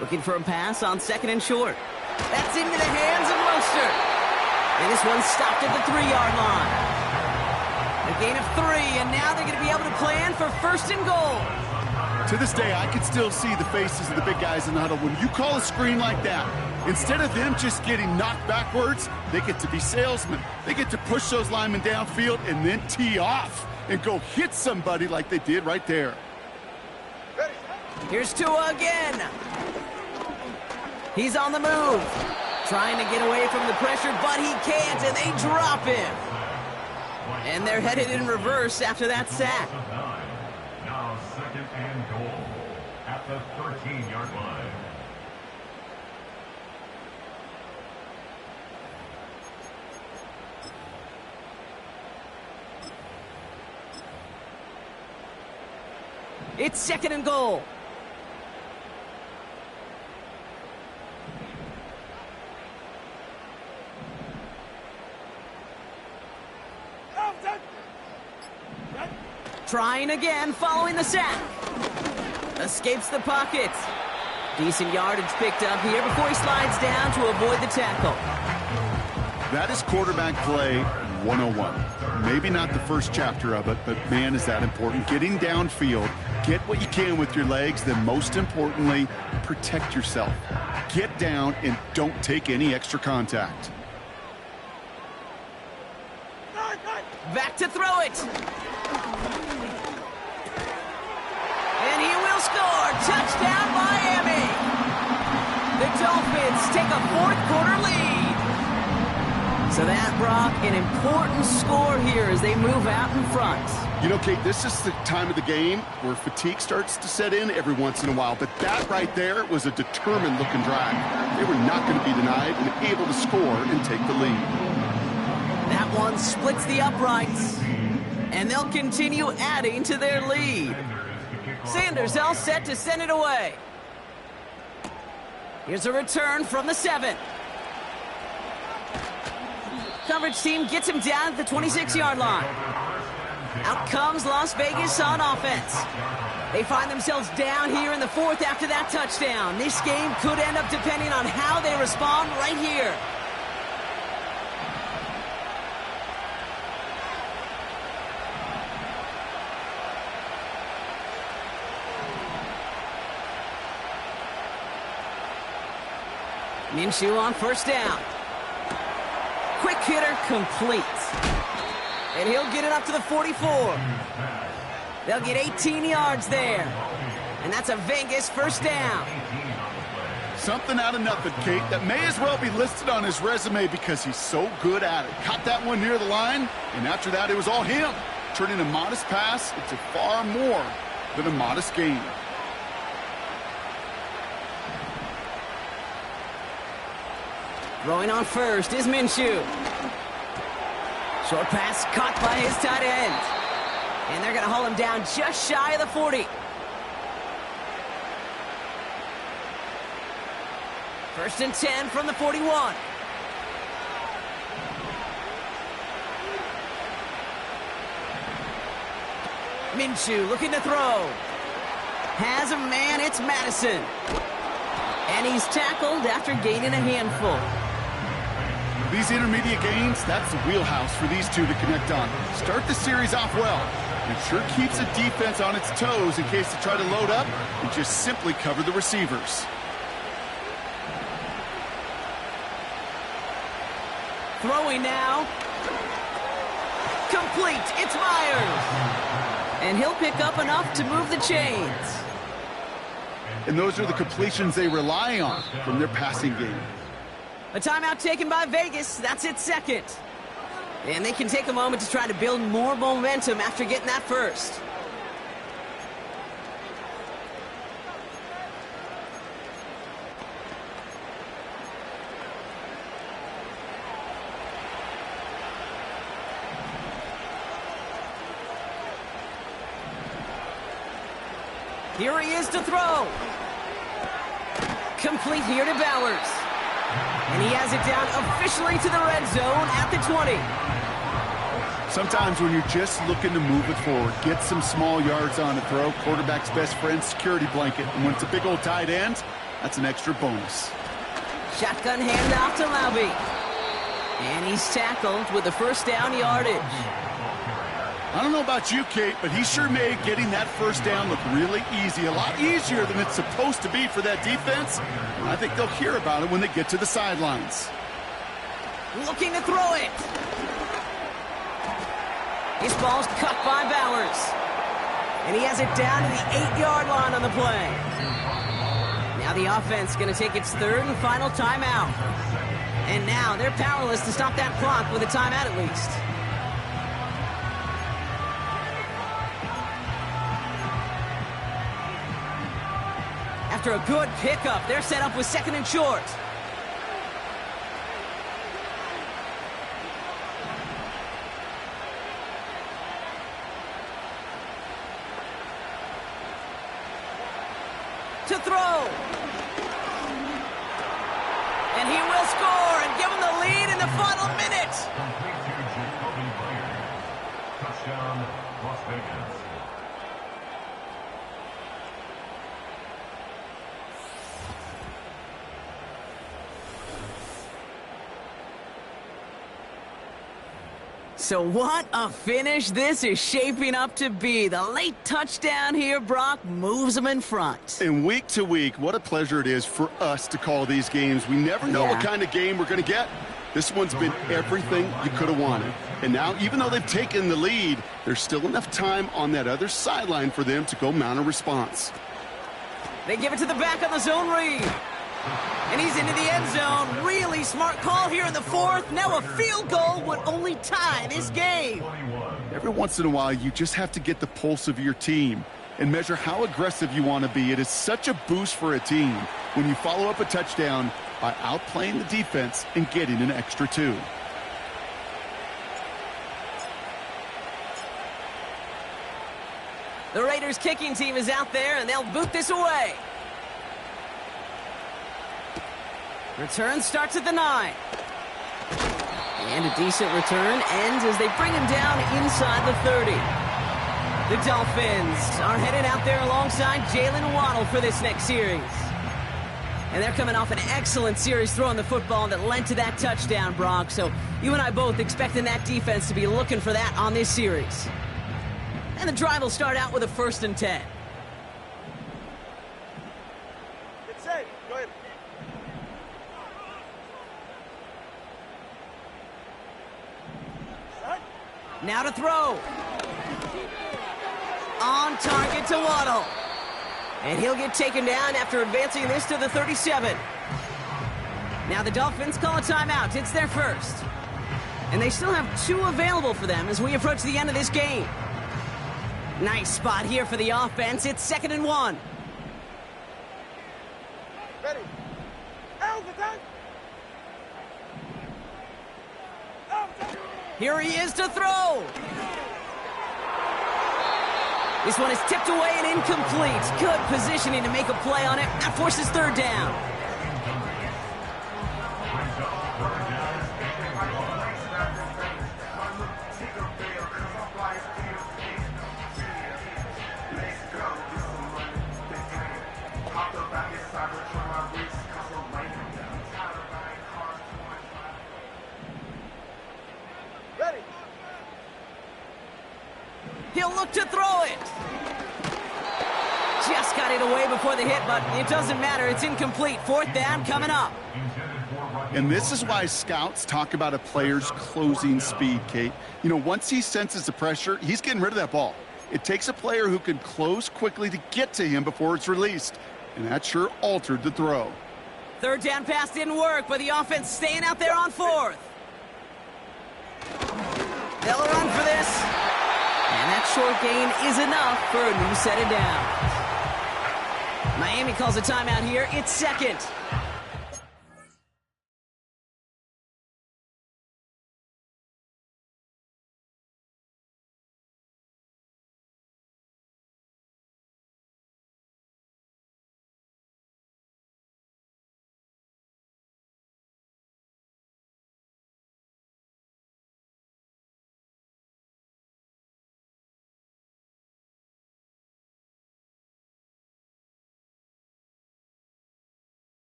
Looking for a pass on 2nd and short. That's into the hands of Mostert. And this one's stopped at the 3-yard line. A gain of 3, and now they're going to be able to plan for 1st and goal. To this day, I can still see the faces of the big guys in the huddle. When you call a screen like that, instead of them just getting knocked backwards, they get to be salesmen. They get to push those linemen downfield and then tee off and go hit somebody like they did right there. Here's Tua again. He's on the move. Trying to get away from the pressure, but he can't, and they drop him. And they're headed in reverse after that sack. Now 2nd and goal at the 13-yard line. It's 2nd and goal. Trying again following the sack. Escapes the pocket. Decent yardage picked up here before he slides down to avoid the tackle. That is quarterback play 101. Maybe not the first chapter of it, but man, is that important. Getting downfield, get what you can with your legs, then most importantly, protect yourself. Get down and don't take any extra contact. Back to throw it. And he will score. Touchdown, Miami. The Dolphins take a 4th-quarter lead. So that, Brock, an important score here as they move out in front. You know, Kate, this is the time of the game where fatigue starts to set in every once in a while. But that right there was a determined-looking drive. They were not going to be denied and able to score and take the lead. That one splits the uprights. And they'll continue adding to their lead. Sanders all set to send it away. Here's a return from the 7. Coverage team gets him down at the 26-yard line. Out comes Las Vegas on offense. They find themselves down here in the 4th after that touchdown. This game could end up depending on how they respond right here. Minshew on first down. Quick hitter complete. And he'll get it up to the 44. They'll get 18 yards there. And that's a Vegas first down. Something out of nothing, Kate, that may as well be listed on his resume because he's so good at it. Caught that one near the line, and after that, it was all him. Turning a modest pass into far more than a modest gain. Throwing on first is Minshew. Short pass caught by his tight end. And they're going to haul him down just shy of the 40. First and 10 from the 41. Minshew looking to throw. Has a man, it's Madison. And he's tackled after gaining a handful. These intermediate gains, that's the wheelhouse for these two to connect on. Start the series off well. It sure keeps the defense on its toes in case they try to load up and just simply cover the receivers. Throwing now. Complete. It's Myers. And he'll pick up enough to move the chains. And those are the completions they rely on from their passing game. A timeout taken by Vegas. That's its second. And they can take a moment to try to build more momentum after getting that first. Here he is to throw. Complete here to Bowers. And he has it down officially to the red zone at the 20. Sometimes when you're just looking to move it forward, get some small yards on the throw, quarterback's best friend, security blanket. And when it's a big old tight end, that's an extra bonus. Shotgun handoff to Laube. And he's tackled with the first down yardage. I don't know about you, Kate, but he sure made getting that first down look really easy. A lot easier than it's supposed to be for that defense. And I think they'll hear about it when they get to the sidelines. Looking to throw it. His ball's cut by Bowers. And he has it down to the 8-yard line on the play. Now the offense going to take its third and final timeout. And now they're powerless to stop that clock with a timeout at least. After a good pickup, they're set up with second and short. To throw. And he will score and give them the lead in the final minute. Touchdown, Las Vegas. So what a finish this is shaping up to be. The late touchdown here, Brock, moves them in front. And week to week, what a pleasure it is for us to call these games. We never know what kind of game we're going to get. This one's been everything you could have wanted. And now, even though they've taken the lead, there's still enough time on that other sideline for them to go mount a response. They give it to the back on the zone read. And he's into the end zone. Really smart call here in the fourth. Now a field goal would only tie this game. Every once in a while, you just have to get the pulse of your team and measure how aggressive you want to be. It is such a boost for a team when you follow up a touchdown by outplaying the defense and getting an extra 2. The Raiders kicking team is out there, and they'll boot this away. Return starts at the 9. And a decent return ends as they bring him down inside the 30. The Dolphins are headed out there alongside Jalen Waddle for this next series. And they're coming off an excellent series throwing the football that led to that touchdown, Brock. So you and I both expecting that defense to be looking for that on this series. And the drive will start out with a 1st and 10. Get safe. Go ahead. Now to throw. On target to Waddle. And he'll get taken down after advancing this to the 37. Now the Dolphins call a timeout. It's their first. And they still have 2 available for them as we approach the end of this game. Nice spot here for the offense. It's 2nd and 1. Ready. Out the time. Here he is to throw. This one is tipped away and incomplete. Good positioning to make a play on it. That forces 3rd down. He'll look to throw it. Just got it away before the hit, but it doesn't matter. It's incomplete. 4th down coming up. And this is why scouts talk about a player's closing speed, Kate. You know, once he senses the pressure, he's getting rid of that ball. It takes a player who can close quickly to get to him before it's released. And that sure altered the throw. 3rd down pass didn't work, but the offense staying out there on 4th. They'll run for this. And that short gain is enough for a new set of downs. Miami calls a timeout here. It's 2nd.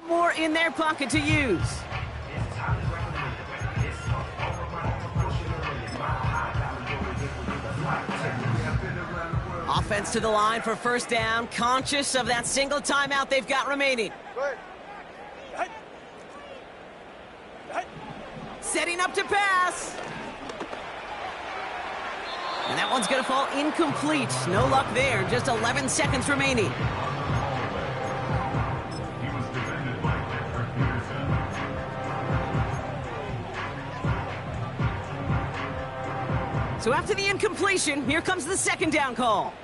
More in their pocket to use. Offense to the line for 1st down, conscious of that single timeout they've got remaining. Setting up to pass. And that one's going to fall incomplete. No luck there, just 11 seconds remaining. So after the incompletion, here comes the 2nd down call.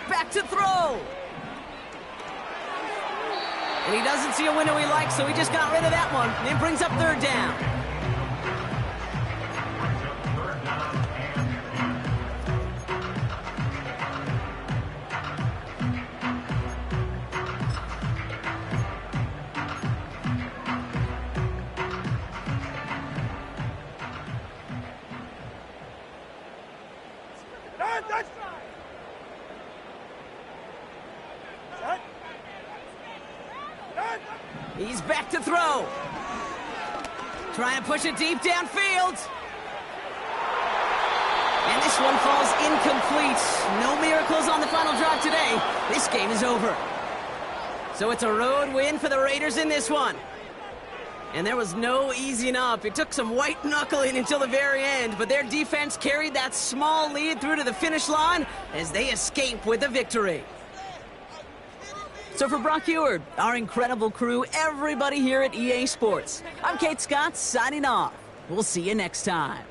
Back to throw. And he doesn't see a window he likes, so he just got rid of that one. And it brings up 3rd down. He's back to throw. Trying to push it deep downfield. And this one falls incomplete. No miracles on the final drive today. This game is over. So it's a road win for the Raiders in this one. And there was no easing up. It took some white knuckling until the very end, but their defense carried that small lead through to the finish line as they escape with the victory. So for Brock Heward, our incredible crew, everybody here at EA Sports, I'm Kate Scott signing off. We'll see you next time.